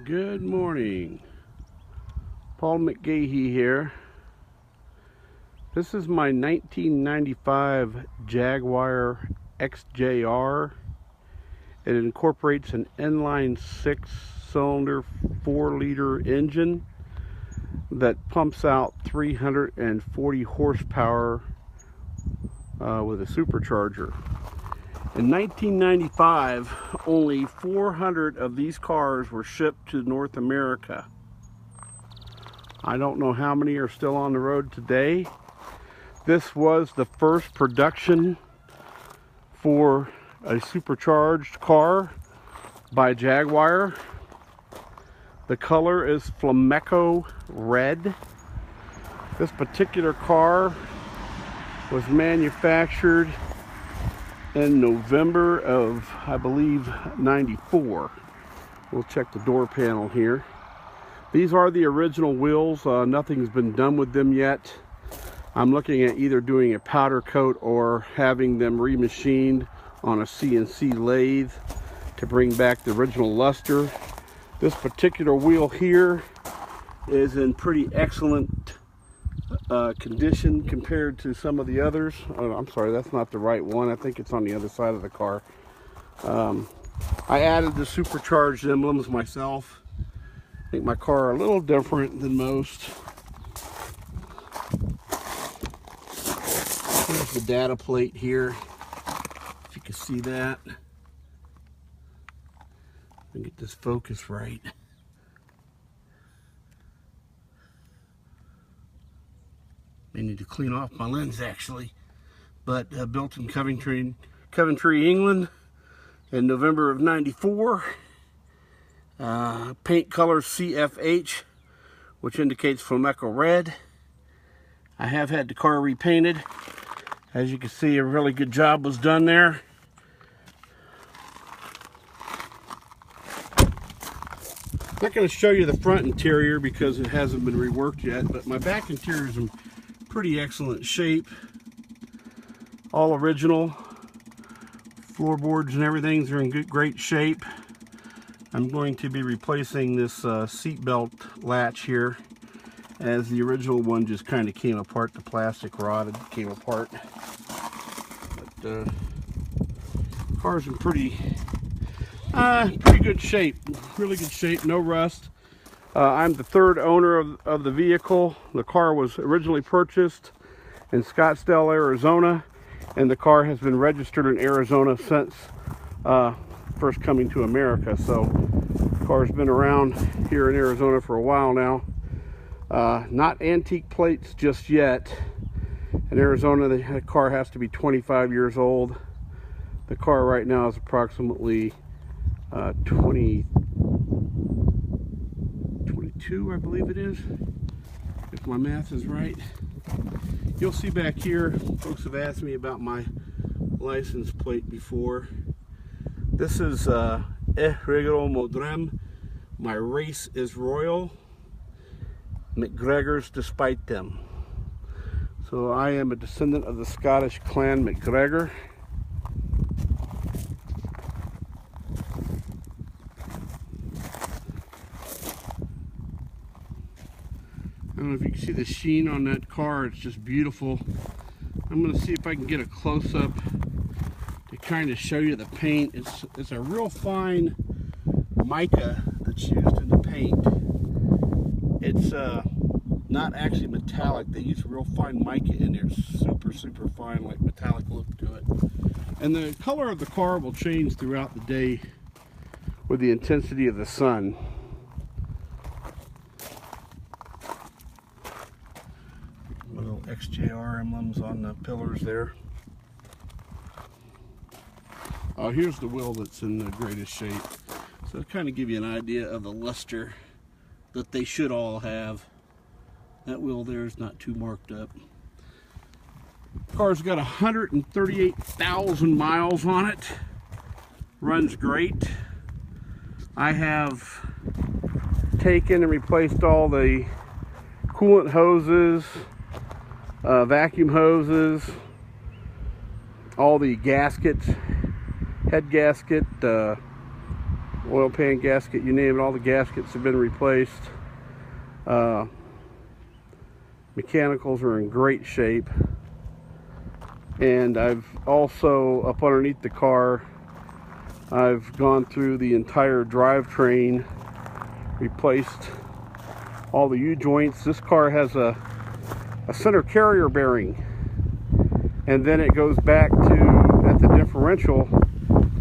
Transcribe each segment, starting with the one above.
Good morning. Paul McGahee here. This is my 1995 Jaguar XJR. It incorporates an inline 6-cylinder 4-liter engine that pumps out 340 horsepower with a supercharger. In 1995, only 400 of these cars were shipped to North America. I don't know how many are still on the road today. This was the first production for a supercharged car by Jaguar. The color is Flamenco Red. This particular car was manufactured in November of, I believe, 94. We'll check the door panel here. These are the original wheels. Nothing's been done with them yet. I'm looking at either doing a powder coat or having them remachined on a CNC lathe to bring back the original luster. This particular wheel here is in pretty excellent condition compared to some of the others. Oh, I'm sorry, that's not the right one. I think it's on the other side of the car. I added the supercharged emblems myself. Make my car a little different than most. Here's the data plate here, if you can see that. Let me get this focus right. May need to clean off my lens actually, but built in Coventry, England in November of 94. Paint color CFH, which indicates Flamenco Red. I have had the car repainted. As you can see, a really good job was done there. I'm not going to show you the front interior because it hasn't been reworked yet, but my back interior is in pretty excellent shape. All original. Floorboards and everything are in great shape. I'm going to be replacing this seat belt latch here, as the original one just kind of came apart. The plastic rod came apart. But car's in pretty good shape. Really good shape, no rust. I'm the third owner of the vehicle. The car was originally purchased in Scottsdale, Arizona, and the car has been registered in Arizona since first coming to America. So the car's been around here in Arizona for a while now. Not antique plates just yet. In Arizona, the car has to be 25 years old. The car right now is approximately 22, I believe it is, if my math is right. You'll see back here, folks have asked me about my license plate before. This is Regro Modrem. My race is royal. McGregor's despite them. So I am a descendant of the Scottish clan McGregor. I don't know if you can see the sheen on that car. It's just beautiful. I'm going to see if I can get a close-up to kind of show you the paint. It's a real fine mica that's used in the paint. It's not actually metallic. They use real fine mica in there. Super fine, like metallic look to it. And the color of the car will change throughout the day with the intensity of the sun. Little XJR emblems on the pillars there. Here's the wheel that's in the greatest shape. So to kind of give you an idea of the luster that they should all have. That wheel there is not too marked up. The car's got 138,000 miles on it. Runs great. I have taken and replaced all the coolant hoses, vacuum hoses, all the gaskets, head gasket, oil pan gasket, you name it, all the gaskets have been replaced. Mechanicals are in great shape. And I've also, up underneath the car, I've gone through the entire drivetrain, replaced all the U-joints. This car has a center carrier bearing, and then it goes back to, at the differential,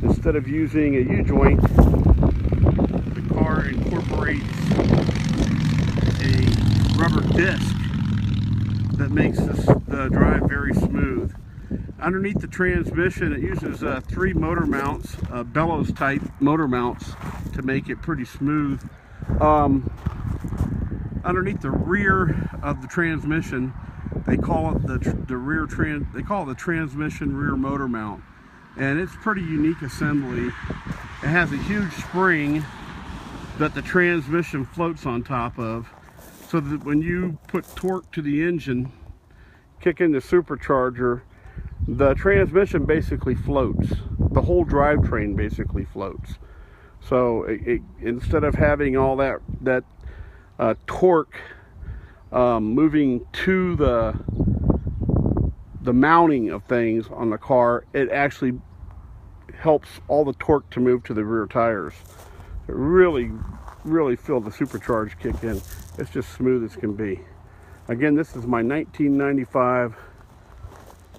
instead of using a U-joint, the car incorporates a rubber disc that makes the drive very smooth. Underneath the transmission, it uses 3 motor mounts, bellows type motor mounts, to make it pretty smooth. Underneath the rear of the transmission, they call it the transmission rear motor mount, and it's pretty unique assembly. It has a huge spring that the transmission floats on top of, so that when you put torque to the engine, kick in the supercharger, the transmission basically floats. The whole drivetrain basically floats. So instead of having all that torque moving to the mounting of things on the car, it actually helps all the torque to move to the rear tires. It really feel the supercharged kick in. It's just smooth as can be. Again, this is my 1995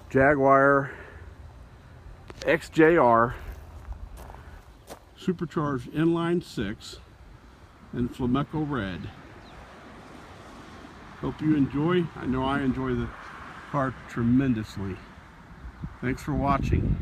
Jaguar XJR Supercharged Inline 6 in Flamenco Red. Hope you enjoy. I know I enjoy the car tremendously. Thanks for watching.